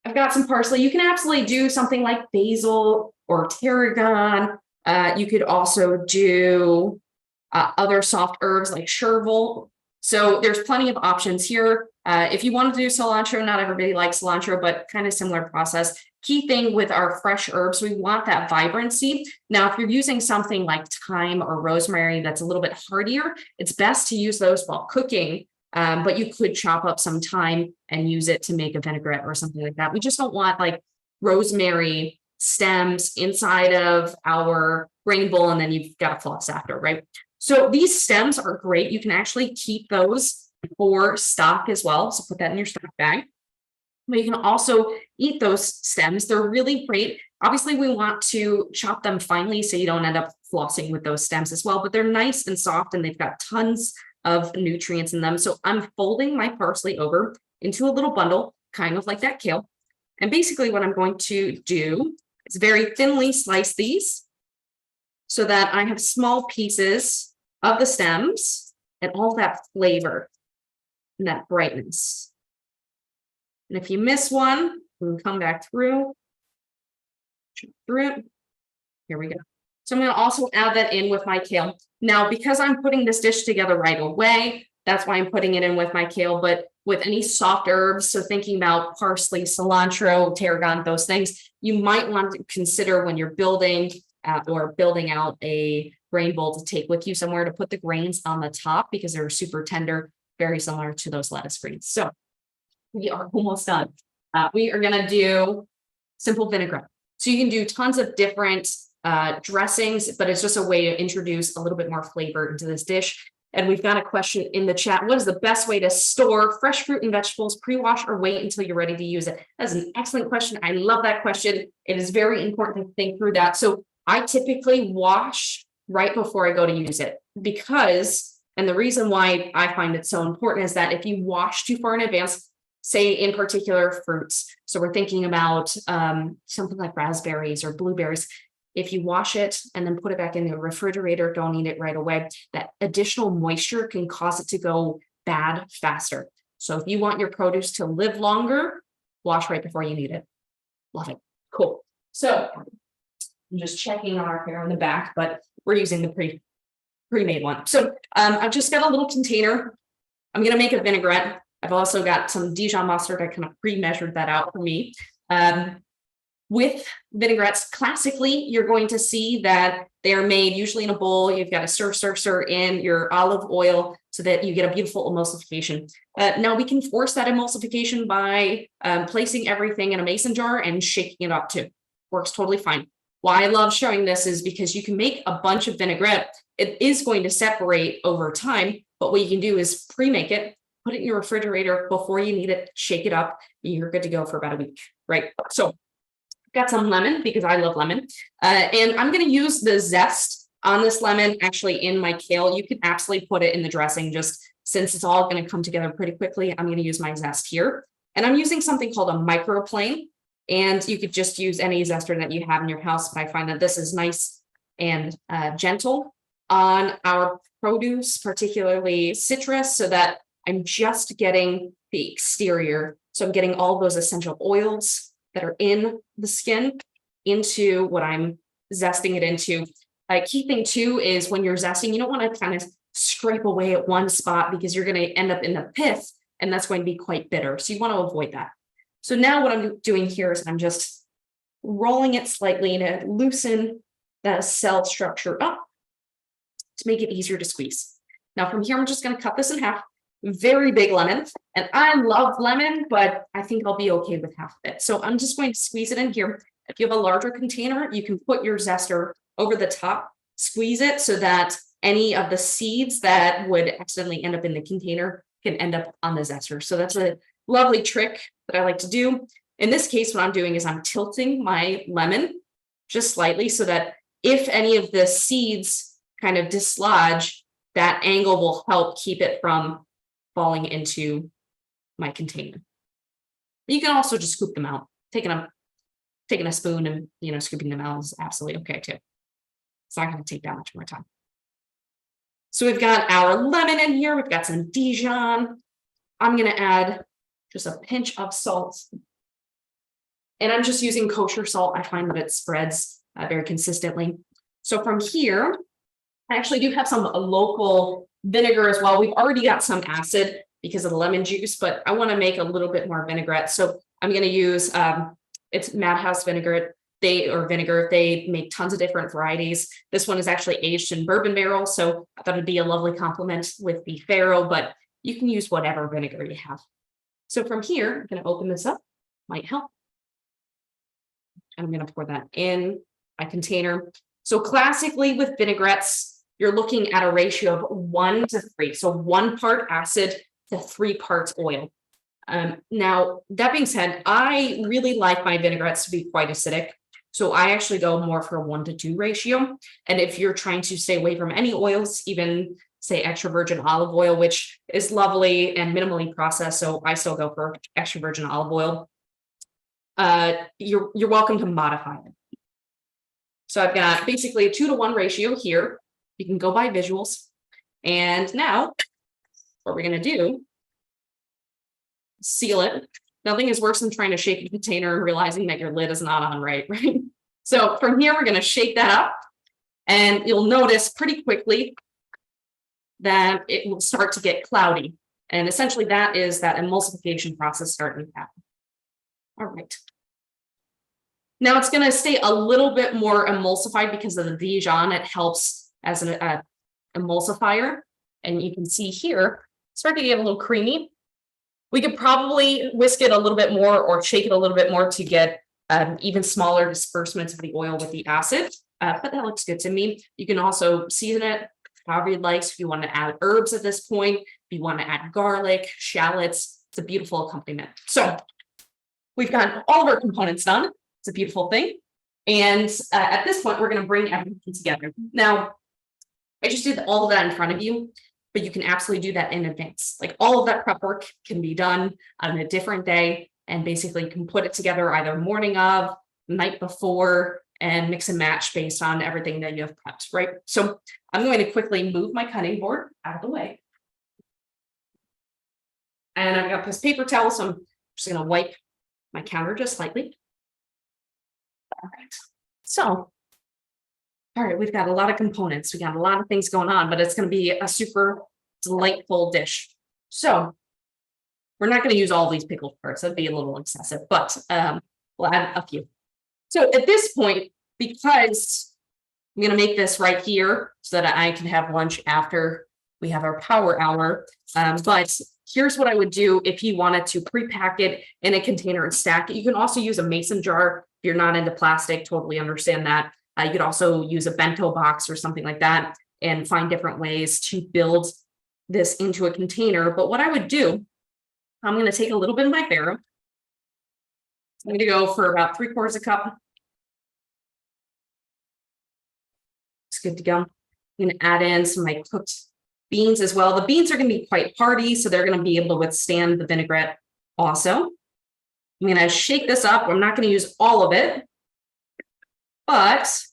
I've got some parsley. You can absolutely do something like basil or tarragon. You could also do other soft herbs like chervil. So there's plenty of options here. If you want to do cilantro, not everybody likes cilantro, but kind of similar process. Key thing with our fresh herbs, we want that vibrancy. Now, if you're using something like thyme or rosemary that's a little bit hardier, it's best to use those while cooking. But you could chop up some thyme and use it to make a vinaigrette or something like that. We just don't want like rosemary stems inside of our grain bowl, and then you've got to floss after, right? So these stems are great. You can actually keep those for stock as well. So put that in your stock bag. But you can also eat those stems. They're really great. Obviously, we want to chop them finely so you don't end up flossing with those stems as well, but they're nice and soft and they've got tons of nutrients in them. So I'm folding my parsley over into a little bundle, kind of like that kale. And basically what I'm going to do is very thinly slice these so that I have small pieces of the stems and all that flavor and that brightness. And if you miss one, we can come back through it. Here we go. So I'm going to also add that in with my kale. Now, because I'm putting this dish together right away, that's why I'm putting it in with my kale, but with any soft herbs, so thinking about parsley, cilantro, tarragon, those things, you might want to consider when you're building or building out a grain bowl to take with you somewhere, to put the grains on the top because they're super tender, very similar to those lettuce greens. So we are almost done. We are going to do simple vinaigrette. So you can do tons of different dressings, but it's just a way to introduce a little bit more flavor into this dish. And we've got a question in the chat. What is the best way to store fresh fruit and vegetables, pre-wash or wait until you're ready to use it? That's an excellent question. I love that question. It is very important to think through that. So I typically wash right before I go to use it because, and the reason why I find it so important is that if you wash too far in advance, say in particular fruits, so we're thinking about something like raspberries or blueberries, if you wash it and then put it back in the refrigerator, don't eat it right away, that additional moisture can cause it to go bad faster. So if you want your produce to live longer, wash right before you need it. Love it. Cool. So I'm just checking on our hair in the back, but we're using the pre-made one. So I've just got a little container. I'm going to make a vinaigrette. I've also got some Dijon mustard. I kind of pre-measured that out for me. With vinaigrettes, classically, you're going to see that they're made usually in a bowl. You've got to stir in your olive oil so that you get a beautiful emulsification. Now we can force that emulsification by placing everything in a mason jar and shaking it up too. Works totally fine. Why I love showing this is because you can make a bunch of vinaigrette. It is going to separate over time, but what you can do is pre-make it, put it in your refrigerator before you need it, shake it up, and you're good to go for about a week, right? So got some lemon because I love lemon. And I'm going to use the zest on this lemon actually in my kale. You can absolutely put it in the dressing just since it's all going to come together pretty quickly. I'm going to use my zest here. And I'm using something called a microplane. And you could just use any zester that you have in your house. But I find that this is nice and gentle on our produce, particularly citrus, so that I'm just getting the exterior. So I'm getting all those essential oils that are in the skin into what I'm zesting it into. A key thing too is when you're zesting, you don't want to kind of scrape away at one spot because you're going to end up in the pith and that's going to be quite bitter. So you want to avoid that. So now what I'm doing here is I'm just rolling it slightly to loosen that cell structure up to make it easier to squeeze. Now from here, I'm just going to cut this in half. Very big lemon, and I love lemon, but I think I'll be okay with half of it. So I'm just going to squeeze it in here. If you have a larger container, you can put your zester over the top, squeeze it so that any of the seeds that would accidentally end up in the container can end up on the zester. So that's a lovely trick that I like to do. In this case, what I'm doing is I'm tilting my lemon just slightly so that if any of the seeds kind of dislodge, that angle will help keep it from falling into my container. You can also just scoop them out. Taking a spoon and, scooping them out is absolutely okay too. It's not going to take that much more time. So we've got our lemon in here. We've got some Dijon. I'm going to add just a pinch of salt. And I'm just using kosher salt. I find that it spreads very consistently. So from here, I actually do have some local vinegar as well. We've already got some acid because of the lemon juice, but I want to make a little bit more vinaigrette. So I'm going to use, it's Madhouse vinegar. They make tons of different varieties. This one is actually aged in bourbon barrel. So I thought it'd be a lovely complement with the Faro, but you can use whatever vinegar you have. So from here, I'm going to open this up, might help. And I'm going to pour that in my container. So classically with vinaigrettes, you're looking at a ratio of 1 to 3. So 1 part acid to 3 parts oil. Now, that being said, I really like my vinaigrettes to be quite acidic. So I actually go more for a 1 to 2 ratio. And if you're trying to stay away from any oils, even say extra virgin olive oil, which is lovely and minimally processed, so I still go for extra virgin olive oil, you're welcome to modify it. So I've got basically a 2 to 1 ratio here. You can go by visuals. And now what we're going to do, seal it. Nothing is worse than trying to shake a container and realizing that your lid is not on right? So from here, we're going to shake that up. And you'll notice pretty quickly that it will start to get cloudy. And essentially that is that emulsification process starting to happen. All right. Now it's going to stay a little bit more emulsified because of the Dijon. It helps as an emulsifier. And you can see here, starting to get a little creamy. We could probably whisk it a little bit more or shake it a little bit more to get even smaller disbursements of the oil with the acid. But that looks good to me. You can also season it however you'd like. So if you want to add herbs at this point, if you want to add garlic, shallots, it's a beautiful accompaniment. So we've got all of our components done. It's a beautiful thing. And at this point, we're going to bring everything together. Now, I just did all of that in front of you, but you can absolutely do that in advance. Like all of that prep work can be done on a different day, and basically you can put it together either morning of, night before, and mix and match based on everything that you have prepped, right? So I'm going to quickly move my cutting board out of the way. And I've got this paper towel, so I'm just going to wipe my counter just slightly. All right. So, all right, we've got a lot of components. We got a lot of things going on, but it's going to be a super delightful dish. So we're not going to use all these pickled parts. That'd be a little excessive, but we'll add a few. So at this point, because I'm going to make this right here so that I can have lunch after we have our power hour. But here's what I would do if you wanted to pre-pack it in a container and stack it. You can also use a mason jar if you're not into plastic. Totally understand that. You could also use a bento box or something like that and find different ways to build this into a container. But what I would do, I'm going to take a little bit of my Faro. I'm going to go for about 3/4 cup. It's good to go. I'm going to add in some of my cooked beans as well. The beans are going to be quite hearty, so they're going to be able to withstand the vinaigrette also. I'm going to shake this up. I'm not going to use all of it, but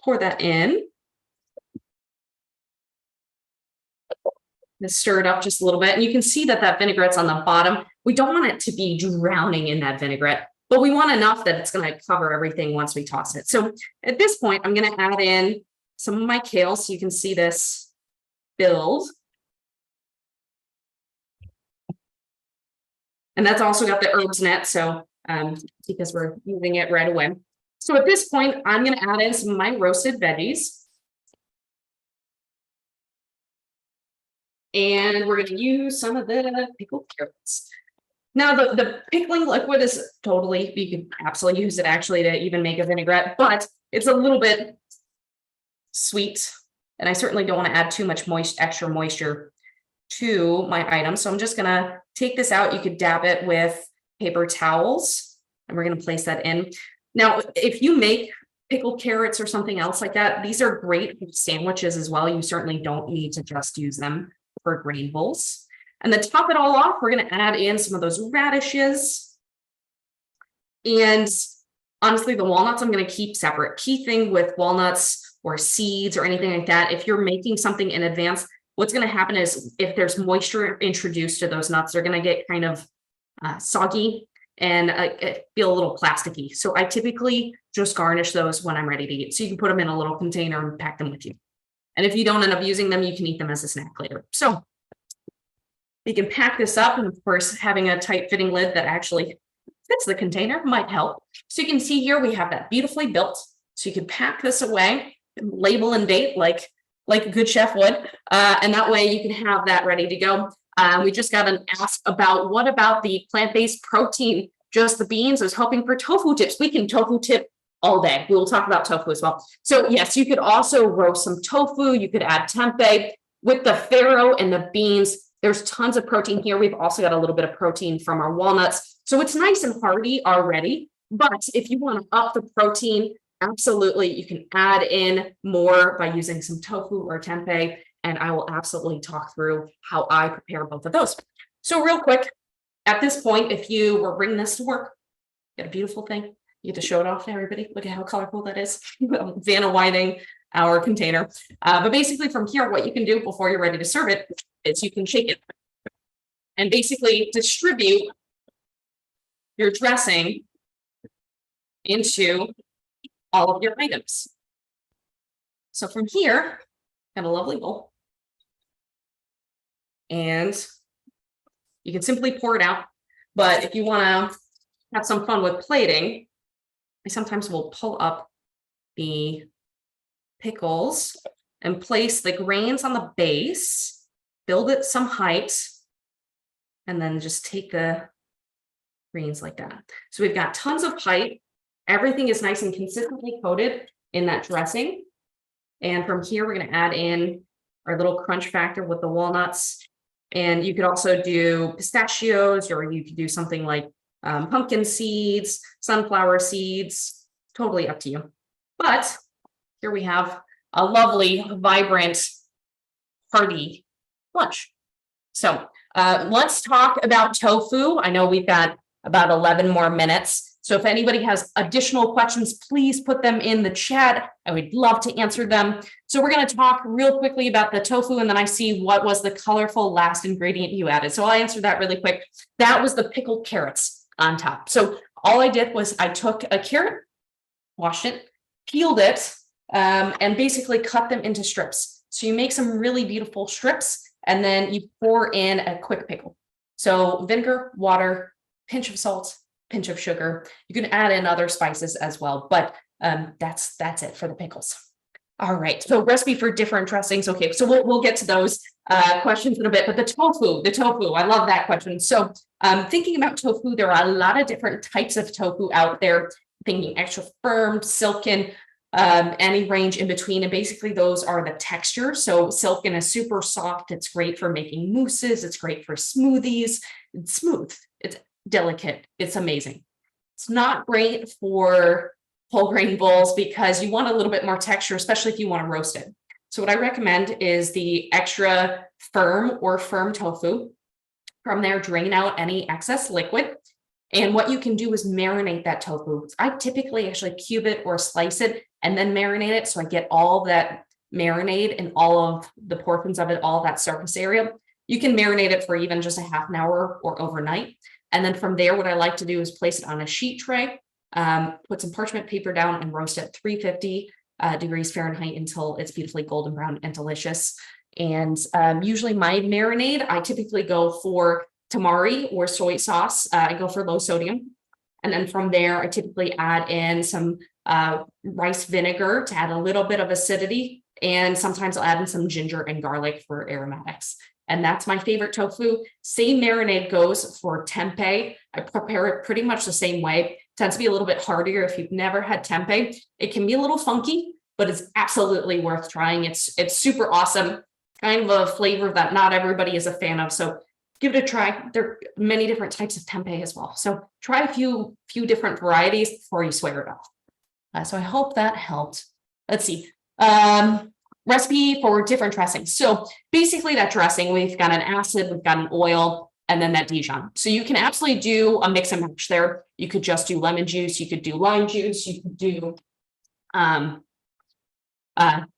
pour that in. Stir it up just a little bit. And you can see that that vinaigrette's on the bottom. We don't want it to be drowning in that vinaigrette, but we want enough that it's going to cover everything once we toss it. So at this point, I'm going to add in some of my kale so you can see this build. And that's also got the herbs in it, so because we're using it right away. So at this point, I'm going to add in some of my roasted veggies. And we're going to use some of the pickled carrots. Now, the pickling liquid is totally, you can absolutely use it actually to even make a vinaigrette, but it's a little bit sweet. And I certainly don't want to add too much extra moisture to my item. So I'm just going to take this out. You could dab it with paper towels, and we're going to place that in. Now, if you make pickled carrots or something else like that, these are great sandwiches as well. You certainly don't need to just use them for grain bowls. And then top it all off, we're going to add in some of those radishes. And honestly, the walnuts I'm going to keep separate. Key thing with walnuts or seeds or anything like that, if you're making something in advance, what's going to happen is if there's moisture introduced to those nuts, they're going to get kind of soggy and feel a little plasticky. So I typically just garnish those when I'm ready to eat. So you can put them in a little container and pack them with you. And if you don't end up using them, you can eat them as a snack later. So you can pack this up, and of course, having a tight fitting lid that actually fits the container might help. So you can see here, we have that beautifully built. So you can pack this away, label and date like a good chef would. And that way you can have that ready to go. We just got an ask about what about the plant-based protein, just the beans. I was hoping for tofu tips. We can tofu tip all day. We will talk about tofu as well. So yes, you could also roast some tofu. You could add tempeh with the farro and the beans. There's tons of protein here. We've also got a little bit of protein from our walnuts. So it's nice and hearty already. But if you want to up the protein, absolutely, you can add in more by using some tofu or tempeh. And I will absolutely talk through how I prepare both of those. So real quick, at this point, if you were bringing this to work, get a beautiful thing. You get to show it off to everybody. Look at how colorful that is. Vanna whiting our container. But basically from here, what you can do before you're ready to serve it is you can shake it and basically distribute your dressing into all of your items. So from here, got a lovely bowl. And you can simply pour it out. But if you want to have some fun with plating, I sometimes will pull up the pickles and place the grains on the base, build it some height, and then just take the greens like that. So we've got tons of height. Everything is nice and consistently coated in that dressing. And from here, we're going to add in our little crunch factor with the walnuts. And you could also do pistachios, or you could do something like pumpkin seeds, sunflower seeds, totally up to you. But here we have a lovely, vibrant, hearty lunch. So let's talk about tofu. I know we've got about 11 more minutes. So if anybody has additional questions, please put them in the chat. I would love to answer them. So we're going to talk real quickly about the tofu, and then I see what was the colorful last ingredient you added. So I'll answer that really quick. That was the pickled carrots on top. So all I did was I took a carrot, washed it, peeled it, and basically cut them into strips. So you make some really beautiful strips, and then you pour in a quick pickle. So vinegar, water, pinch of salt, pinch of sugar. You can add in other spices as well, but that's it for the pickles. All right, so recipe for different dressings. Okay, so we'll get to those questions in a bit, but the tofu, I love that question. So thinking about tofu, there are a lot of different types of tofu out there, thinking extra firm, silken, any range in between. And basically those are the textures. So silken is super soft. It's great for making mousses. It's great for smoothies. It's smooth. It's delicate. It's amazing. It's not great for whole grain bowls because you want a little bit more texture, especially if you want to roast it. So what I recommend is the extra firm or firm tofu. From there, drain out any excess liquid. And what you can do is marinate that tofu. I typically actually cube it or slice it and then marinate it. So I get all that marinade and all of the portions of it, all that surface area. You can marinate it for even just a half an hour or overnight. And then from there, what I like to do is place it on a sheet tray, put some parchment paper down and roast at 350 degrees Fahrenheit until it's beautifully golden brown and delicious. And usually my marinade, I typically go for tamari or soy sauce. I go for low sodium. And then from there, I typically add in some rice vinegar to add a little bit of acidity. And sometimes I'll add in some ginger and garlic for aromatics. And that's my favorite tofu. Same marinade goes for tempeh. I prepare it pretty much the same way. It tends to be a little bit harder if you've never had tempeh. It can be a little funky, but it's absolutely worth trying. It's super awesome. Kind of a flavor that not everybody is a fan of. So give it a try. There are many different types of tempeh as well. So try a few different varieties before you swear it off. So I hope that helped. Let's see. recipe for different dressings. So basically that dressing, we've got an acid, we've got an oil, and then that Dijon. So you can absolutely do a mix and match there. You could just do lemon juice, you could do lime juice, you could do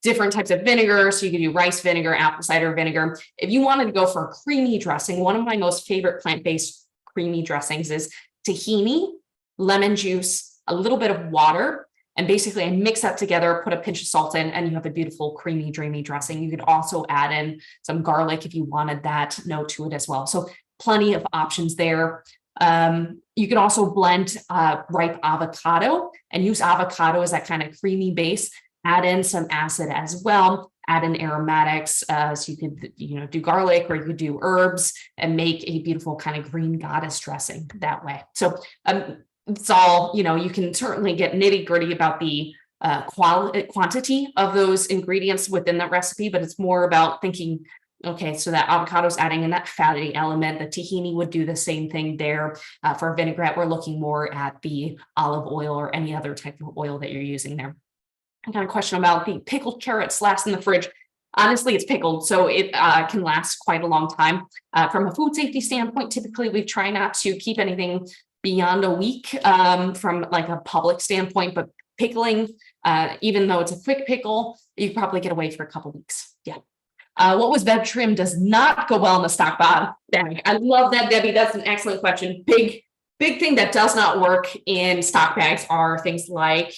different types of vinegar. So you could do rice vinegar, apple cider vinegar. If you wanted to go for a creamy dressing, one of my most favorite plant-based creamy dressings is tahini, lemon juice, a little bit of water, and basically I mix that together, put a pinch of salt in, and you have a beautiful creamy, dreamy dressing. You could also add in some garlic if you wanted that note to it as well. So plenty of options there. You could also blend ripe avocado and use avocado as that kind of creamy base. Add in some acid as well. Add in aromatics. So you could, do garlic, or you could do herbs and make a beautiful kind of green goddess dressing that way. So it's all, you can certainly get nitty gritty about the quantity of those ingredients within that recipe, but it's more about thinking, okay, so that avocado is adding in that fatty element. The tahini would do the same thing there. For vinaigrette, we're looking more at the olive oil or any other type of oil that you're using there. I got a question about the pickled carrots last in the fridge. Honestly, it's pickled, so it can last quite a long time. From a food safety standpoint, typically we try not to keep anything beyond a week from like a public standpoint, but pickling, even though it's a quick pickle, you probably get away for a couple weeks. Yeah. What was veg trim does not go well in the stock bag? I love that, Debbie. That's an excellent question. Big thing that does not work in stock bags are things like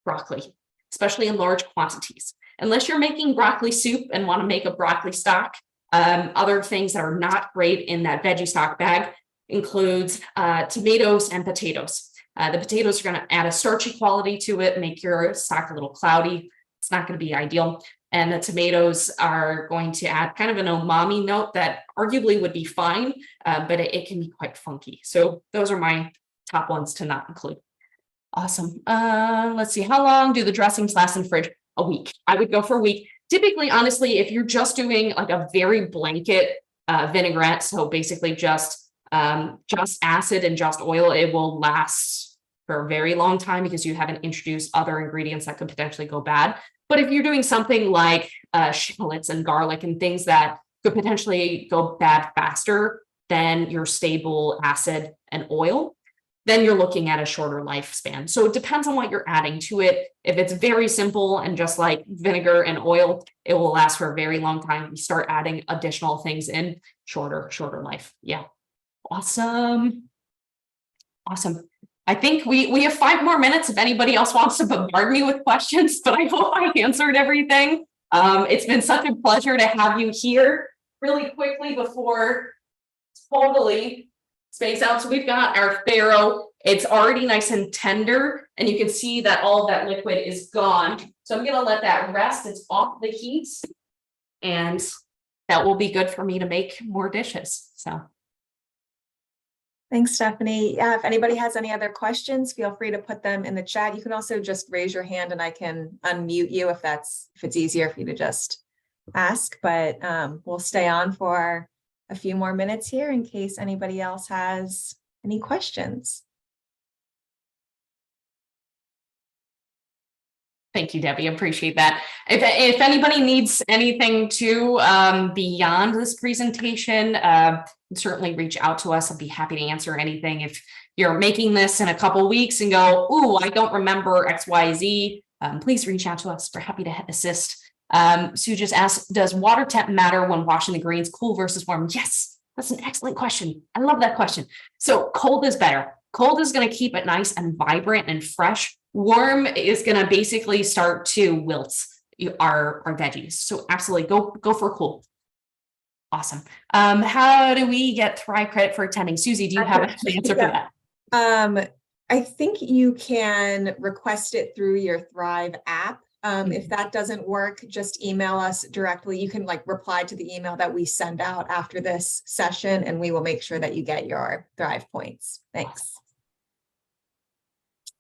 broccoli, especially in large quantities. Unless you're making broccoli soup and want to make a broccoli stock, other things that are not great in that veggie stock bag includes tomatoes and potatoes. The potatoes are going to add a starchy quality to it, make your stock a little cloudy. It's not going to be ideal. And the tomatoes are going to add kind of an umami note that arguably would be fine, but it can be quite funky. So those are my top ones to not include. Awesome. Let's see. How long do the dressings last in the fridge? A week. I would go for a week. Typically, honestly, if you're just doing like a very blanket vinaigrette, so basically just acid and just oil, it will last for a very long time because you haven't introduced other ingredients that could potentially go bad. But if you're doing something like shallots and garlic and things that could potentially go bad faster than your stable acid and oil, then you're looking at a shorter lifespan. So it depends on what you're adding to it. If it's very simple and just like vinegar and oil, it will last for a very long time. If you start adding additional things in, shorter life. Yeah. Awesome. I think we have 5 more minutes if anybody else wants to bombard me with questions, but I hope I answered everything. It's been such a pleasure to have you here. Really quickly before totally space out. So we've got our farro. It's already nice and tender, and you can see that all of that liquid is gone. So I'm going to let that rest. It's off the heat, and that will be good for me to make more dishes. So.
Thanks, Stephanie. Yeah, if anybody has any other questions, feel free to put them in the chat. You can also just raise your hand and I can unmute you if it's easier for you to just ask, but we'll stay on for a few more minutes here in case anybody else has any questions.
Thank you, Debbie. Appreciate that. If anybody needs anything to beyond this presentation, certainly reach out to us. I'll be happy to answer anything. If you're making this in a couple of weeks and go, "Ooh, I don't remember XYZ," please reach out to us. We're happy to assist. Sue just asked, does water temp matter when washing the greens, cool versus warm? Yes, that's an excellent question. I love that question. So cold is better. Cold is going to keep it nice and vibrant and fresh. Warm is going to basically start to wilt our veggies. So absolutely go for cool. Awesome. How do we get Thrive credit for attending? Susie, do you have an answer for that?
I think you can request it through your Thrive app. If that doesn't work, just email us directly. You can reply to the email that we send out after this session, and we will make sure that you get your Thrive points. Thanks.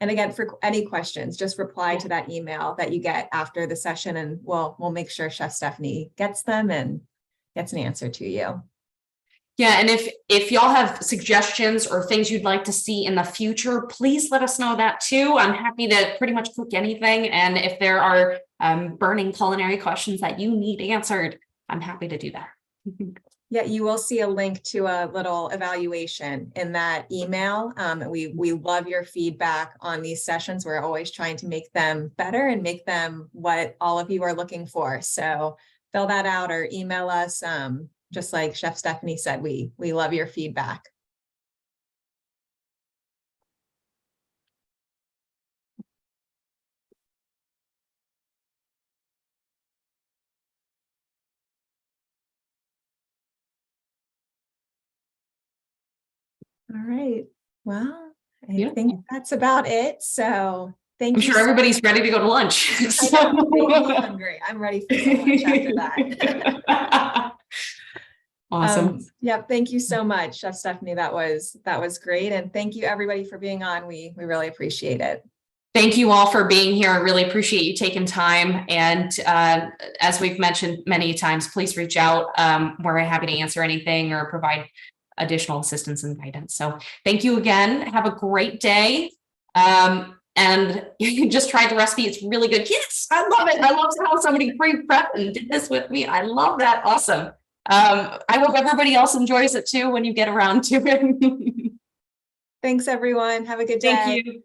And again, for any questions, just reply to that email that you get after the session, and we'll make sure Chef Stephanie gets them and gets an answer to you.
Yeah, and if y'all have suggestions or things you'd like to see in the future, please let us know that too. I'm happy to pretty much cook anything. And if there are burning culinary questions that you need answered, I'm happy to do that.
Yeah, you will see a link to a little evaluation in that email. We love your feedback on these sessions. We're always trying to make them better and make them what all of you are looking for. So fill that out or email us. Just like Chef Stephanie said, we love your feedback. All right. Well, I think that's about it. So thank you.
I'm sure everybody's ready to go to lunch.
I know, made me hungry. I'm ready for so much after that.
Awesome.
Yeah, thank you so much, Chef Stephanie. That was great. And thank you everybody for being on. We really appreciate it.
Thank you all for being here. I really appreciate you taking time. And as we've mentioned many times, please reach out. We're happy to answer anything or provide additional assistance and guidance. So thank you again. Have a great day. And you just tried the recipe. It's really good. Yes, I love it. I love how somebody pre-prepped and did this with me. I love that. Awesome. I hope everybody else enjoys it too when you get around to it.
Thanks, everyone. Have a good day.
Thank you.